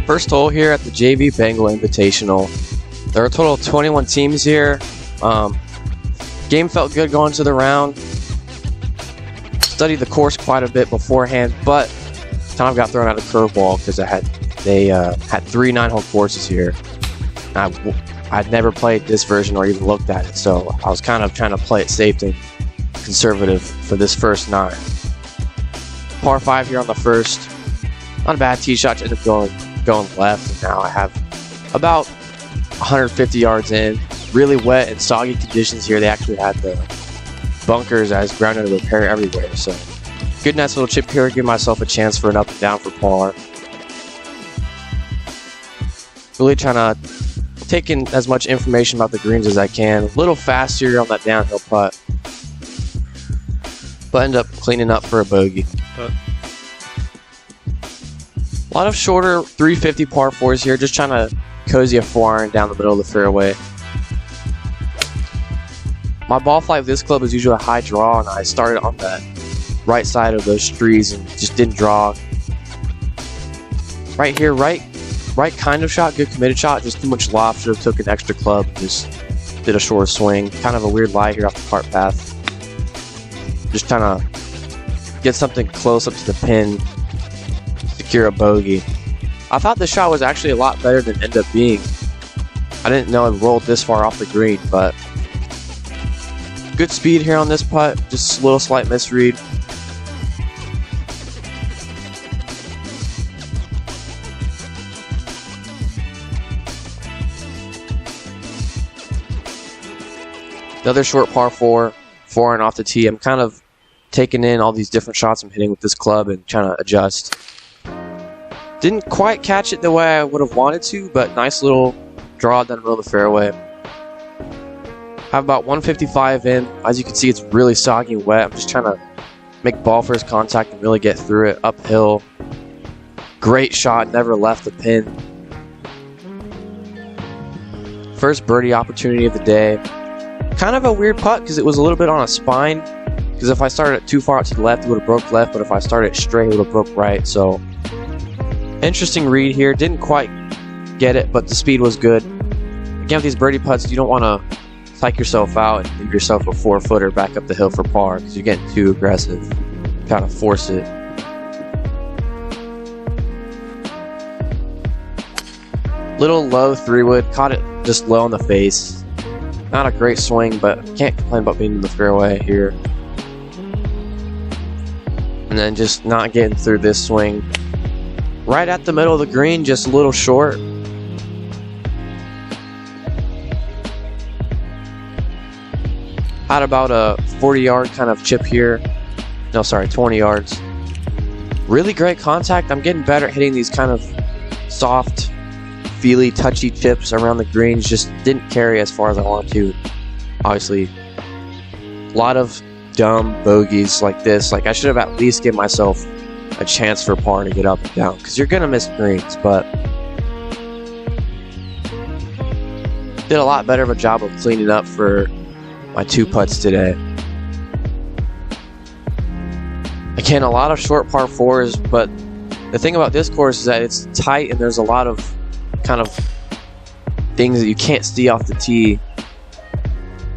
First hole here at the JV Bengal Invitational. There are a total of 21 teams here. Game felt good going to the round. Studied the course quite a bit beforehand, but kind of got thrown out of curveball because they had 3 9-hole courses here. I'd never played this version or even looked at it, so I was kind of trying to play it safe and conservative for this first 9. Par 5 here on the first. Not a bad tee shot to end up going left, and now I have about 150 yards in. Really wet and soggy conditions here. They actually had the bunkers as ground under repair everywhere, so good nice little chip here. Give myself a chance for an up and down for par. Really trying to take in as much information about the greens as I can. A little faster on that downhill putt, but end up cleaning up for a bogey. A lot of shorter 350 par 4s here, just trying to cozy a 4-iron down the middle of the fairway. My ball flight with this club is usually a high draw, and I started on the right side of those trees and just didn't draw. Right here, right kind of shot, good committed shot, just too much loft. Should have took an extra club, just did a short swing. Kind of a weird lie here off the cart path. Just trying to get something close up to the pin, secure a bogey. I thought the shot was actually a lot better than it ended up being. I didn't know it rolled this far off the green, but good speed here on this putt, just a little slight misread. Another short par 4, 4-iron off the tee. I'm kind of taking in all these different shots I'm hitting with this club and trying to adjust. Didn't quite catch it the way I would have wanted to, but nice little draw down the middle of the fairway. Have about 155 in. As you can see, it's really soggy and wet. I'm just trying to make ball first contact and really get through it. Uphill. Great shot, never left the pin. First birdie opportunity of the day. Kind of a weird putt because it was a little bit on a spine. Because if I started it too far out to the left, it would have broke left. But if I started it straight, it would have broke right. So, interesting read here. Didn't quite get it, but the speed was good. Again, with these birdie putts, you don't want to psych yourself out and leave yourself a 4-footer back up the hill for par because you're getting too aggressive. Kind of force it. Little low 3-wood. Caught it just low in the face. Not a great swing, but can't complain about being in the fairway here. And then just not getting through this swing. Right at the middle of the green, just a little short. Had about a 40-yard kind of chip here. No, sorry, 20 yards. Really great contact. I'm getting better at hitting these kind of soft, feely, touchy chips around the greens. Just didn't carry as far as I wanted to. Obviously, a lot of dumb bogeys like this. Like, I should have at least given myself a chance for par to get up and down, because you're gonna miss greens, but did a lot better of a job of cleaning up for my 2 putts today. Again, a lot of short par 4s, but the thing about this course is that it's tight and there's a lot of kind of things that you can't see off the tee.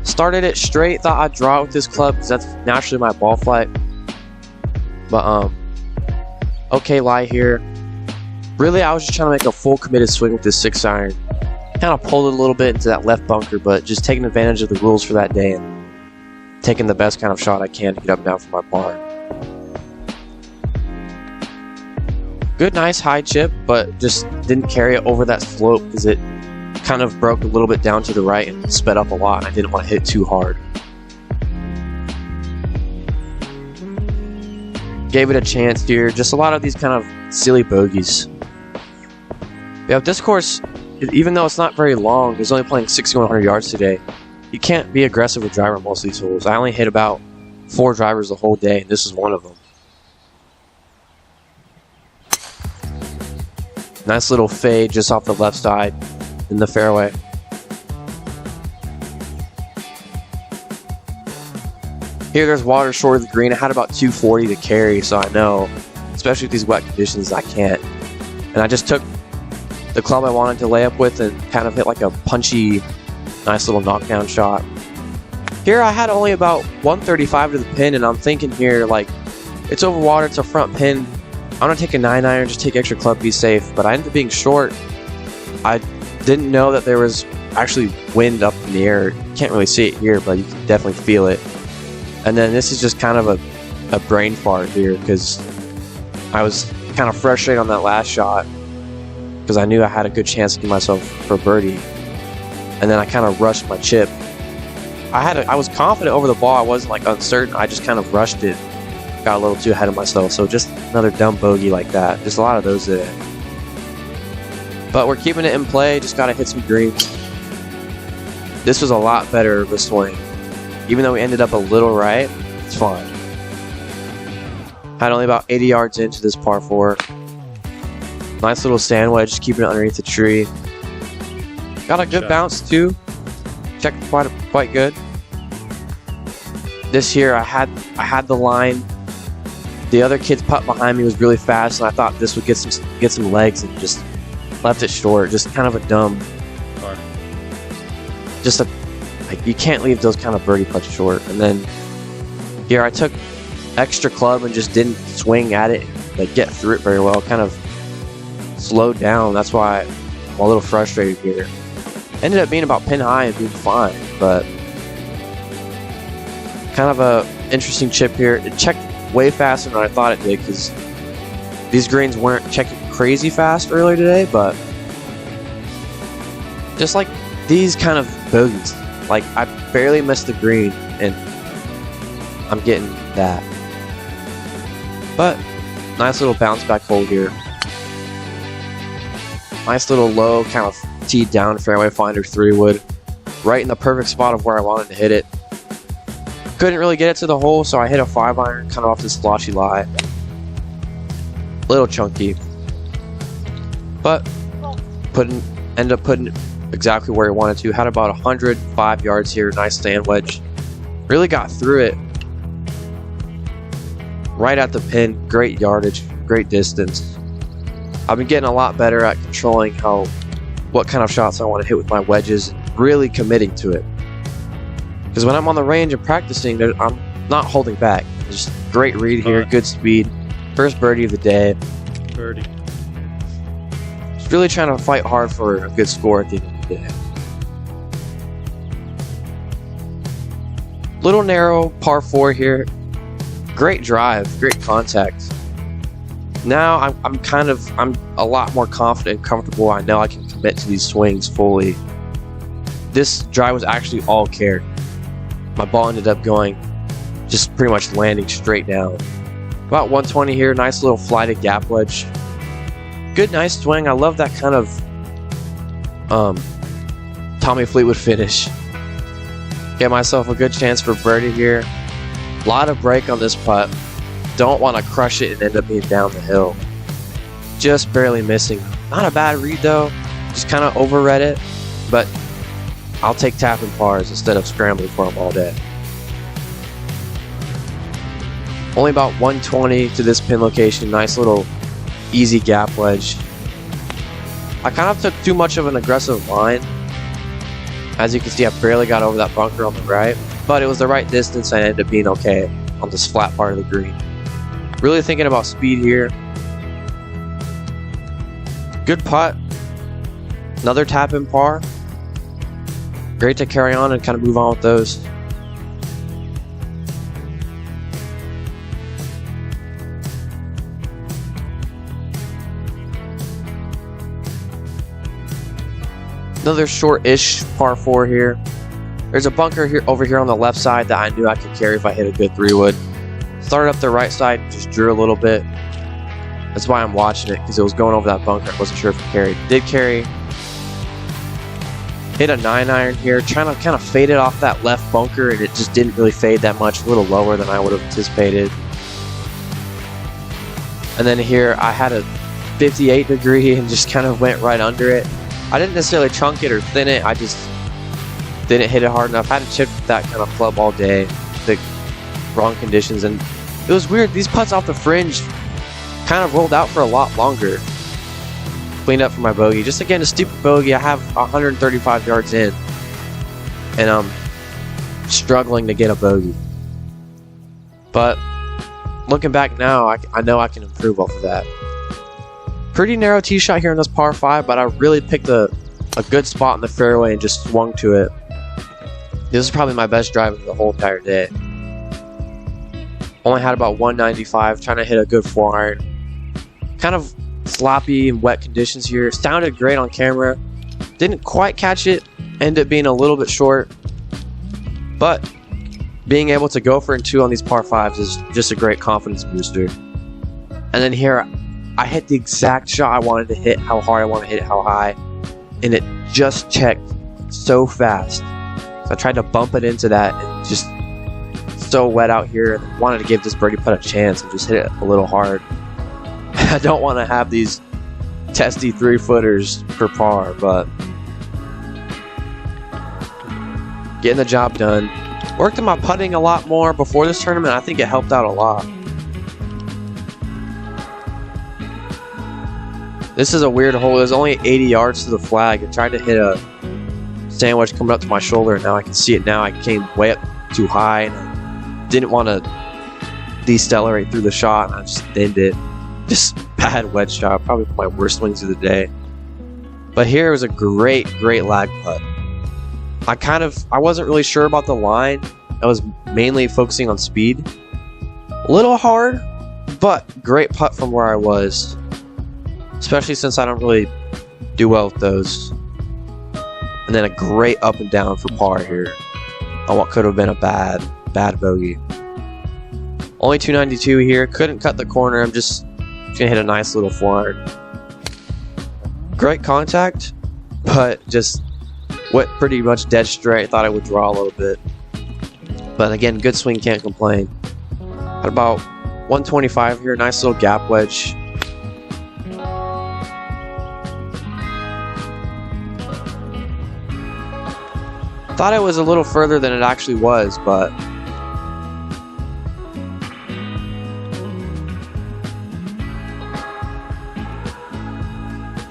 Started it straight, thought I'd draw it with this club because that's naturally my ball flight. But okay lie here. Really, I was just trying to make a full committed swing with this 6-iron. Kind of pulled it a little bit into that left bunker, but just taking advantage of the rules for that day and taking the best kind of shot I can to get up and down for my par. Good, nice high chip, but just didn't carry it over that slope because it kind of broke a little bit down to the right and sped up a lot, and I didn't want to hit too hard. Gave it a chance here. Just a lot of these kind of silly bogeys. Yeah, this course, even though it's not very long, it's only playing 6,100 yards today. You can't be aggressive with driver on most of these holes. I only hit about 4 drivers the whole day, and this is one of them. Nice little fade just off the left side in the fairway. Here there's water short of the green. I had about 240 to carry, so I know, especially with these wet conditions, I can't. And I just took the club I wanted to lay up with and kind of hit like a punchy, nice little knockdown shot. Here I had only about 135 to the pin, and I'm thinking here, like, it's over water, it's a front pin. I'm gonna take a 9-iron, just take extra club, be safe. But I ended up being short. I didn't know that there was actually wind up in the air. You can't really see it here, but you can definitely feel it. And then this is just kind of a brain fart here, because I was kind of frustrated on that last shot because I knew I had a good chance to get myself for birdie. And then I kind of rushed my chip. I was confident over the ball. I wasn't like uncertain. I just kind of rushed it. Got a little too ahead of myself. So just another dumb bogey like that. Just a lot of those today. But we're keeping it in play. Just got to hit some greens. This was a lot better of a swing. Even though we ended up a little right, it's fine. Had only about 80 yards into this par 4. Nice little sand wedge, just keeping it underneath the tree. Got a good bounce too. Checked quite good. This here, I had the line. The other kid's putt behind me was really fast, and I thought this would get some legs, and just left it short. Just kind of a dumb. Just like, you can't leave those kind of birdie putts short. And then here I took extra club and just didn't swing at it, like get through it very well. Kind of slowed down. That's why I'm a little frustrated here. Ended up being about pin high and being fine, but kind of a interesting chip here. It checked way faster than I thought it did, because these greens weren't checking crazy fast earlier today, but just like these kind of bogeys, like I barely missed the green and I'm getting that. But nice little bounce back hole here. Nice little low, kind of teed down fairway finder 3-wood, right in the perfect spot of where I wanted to hit it. Couldn't really get it to the hole, so I hit a 5-iron kind of off this sloshy lie. Little chunky, but ended up putting it exactly where I wanted to. Had about 105 yards here. Nice sand wedge. Really got through it. Right at the pin. Great yardage. Great distance. I've been getting a lot better at controlling what kind of shots I want to hit with my wedges, and really committing to it. Because when I'm on the range and practicing, I'm not holding back. Just great read here, good speed. First birdie of the day. Birdie. Just really trying to fight hard for a good score at the end of the day. Little narrow par 4 here. Great drive, great contact. Now I'm a lot more confident and comfortable. I know I can commit to these swings fully. This drive was actually all care. My ball ended up going, just pretty much landing straight down. About 120 here, nice little flighted gap wedge. Good, nice swing. I love that kind of Tommy Fleetwood finish. Get myself a good chance for birdie here. A lot of break on this putt. Don't want to crush it and end up being down the hill. Just barely missing. Not a bad read though. Just kind of overread it, but I'll take tapping pars instead of scrambling for them all day. Only about 120 to this pin location. Nice little easy gap wedge. I kind of took too much of an aggressive line. As you can see, I barely got over that bunker on the right, but it was the right distance and I ended up being okay on this flat part of the green. Really thinking about speed here. Good putt. Another tap in par. Great to carry on and kind of move on with those. Another short-ish par 4 here. There's a bunker here over here on the left side that I knew I could carry if I hit a good 3-wood. Started up the right side, just drew a little bit. That's why I'm watching it, because it was going over that bunker. I wasn't sure if it carried. Did carry. Hit a 9-iron here, trying to kind of fade it off that left bunker, and it just didn't really fade that much. A little lower than I would have anticipated. And then here I had a 58 degree and just kind of went right under it. I didn't necessarily chunk it or thin it. I just didn't hit it hard enough. I had to chip that kind of club all day. The wrong conditions, and it was weird. These putts off the fringe kind of rolled out for a lot longer. cleaned up for my bogey. Just again, a stupid bogey. I have 135 yards in, and I'm struggling to get a bogey. But looking back now, I know I can improve off of that. Pretty narrow tee shot here in this par 5, but I really picked a good spot in the fairway and just swung to it. This is probably my best drive of the whole entire day. Only had about 195, trying to hit a good 4-iron. Kind of sloppy and wet conditions here. Sounded great on camera. Didn't quite catch it. Ended up being a little bit short. But being able to go for 2 on these par 5s is just a great confidence booster. And then here, I hit the exact shot I wanted to hit, how hard I want to hit it, how high. And it just checked so fast. So I tried to bump it into that and just so wet out here. And wanted to give this birdie putt a chance and just hit it a little hard. I don't want to have these testy 3-footers per par, but getting the job done. Worked on my putting a lot more before this tournament. I think it helped out a lot. This is a weird hole. There's only 80 yards to the flag. I tried to hit a sandwich coming up to my shoulder, and now I can see it now. I came way up too high, and I didn't want to decelerate through the shot, and I just thinned it. Just bad wedge shot. Probably my worst swings of the day. But here was a great lag putt. I wasn't really sure about the line. I was mainly focusing on speed. A little hard, but great putt from where I was. Especially since I don't really do well with those. And then a great up and down for par here on what could have been a bad bogey. Only 292 here. Couldn't cut the corner. I'm just gonna hit a nice little 4-iron. Great contact, but just went pretty much dead straight. Thought I would draw a little bit. But again, good swing, can't complain. At about 125 here. Nice little gap wedge. Thought it was a little further than it actually was, but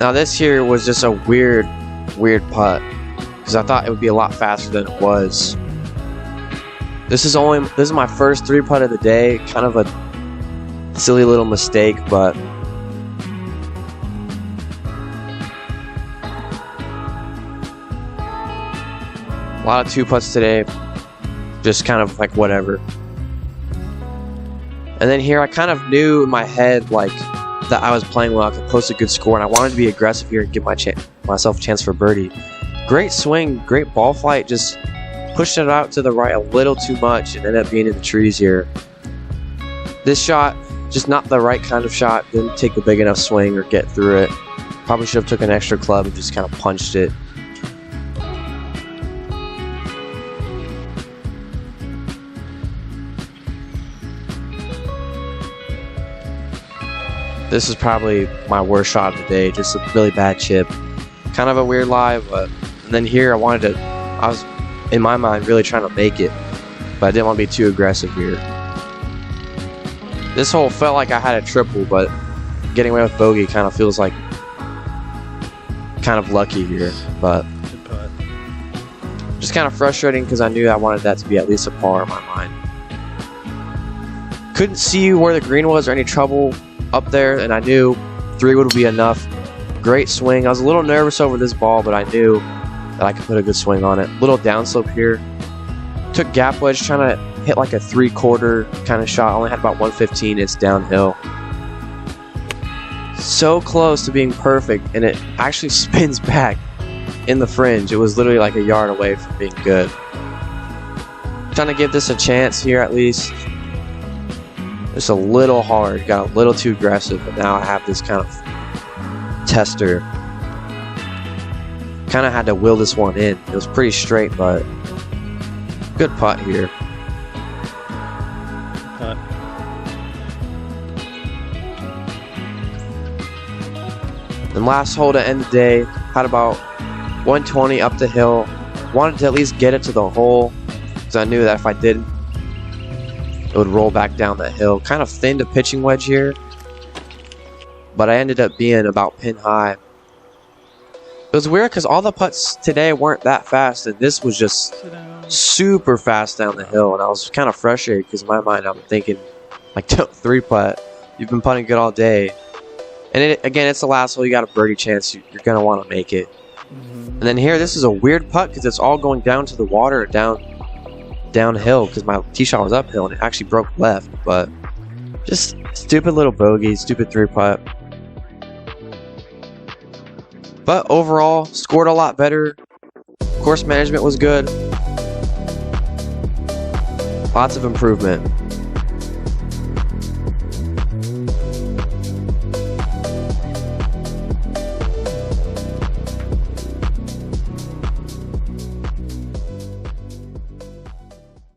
now this here was just a weird putt because I thought it would be a lot faster than it was. This is my first 3-putt of the day. Kind of a silly little mistake, but a lot of 2-putts today, just kind of like whatever. And then here I kind of knew in my head like that I was playing well, I could post a good score, and I wanted to be aggressive here and give myself a chance for birdie. Great swing, great ball flight, just pushed it out to the right a little too much and ended up being in the trees here. This shot, just not the right kind of shot, didn't take a big enough swing or get through it. Probably should have took an extra club and just kind of punched it. This is probably my worst shot of the day, just a really bad chip. Kind of a weird lie, but and then here I was, in my mind, really trying to make it, but I didn't want to be too aggressive here. This hole felt like I had a triple, but getting away with bogey kind of feels like kind of lucky here, but just kind of frustrating because I knew I wanted that to be at least a par in my mind. Couldn't see where the green was or any trouble up there, and I knew 3 would be enough. Great swing. I was a little nervous over this ball, but I knew that I could put a good swing on it. Little downslope here. Took gap wedge, trying to hit like a 3/4 kind of shot. Only had about 115. It's downhill. So close to being perfect, and it actually spins back in the fringe. It was literally like a yard away from being good. Trying to give this a chance here at least. Just a little hard, got a little too aggressive, but now I have this kind of tester. Kind of had to will this one in. It was pretty straight, but good putt here. And last hole to end the day, had about 120 up the hill. Wanted to at least get it to the hole, because I knew that if I didn't, it would roll back down that hill. Kind of thinned a pitching wedge here, but I ended up being about pin high. It was weird because all the putts today weren't that fast, and this was just super fast down the hill, and I was kind of frustrated because in my mind I'm thinking, like, don't 3-putt. You've been putting good all day. And again, it's the last hole. You got a birdie chance. You're going to want to make it. And then here, this is a weird putt because it's all going down to the water, downhill, because my tee shot was uphill, and it actually broke left. But just stupid little bogey, stupid 3-putt. But overall, scored a lot better. Course management was good. Lots of improvement.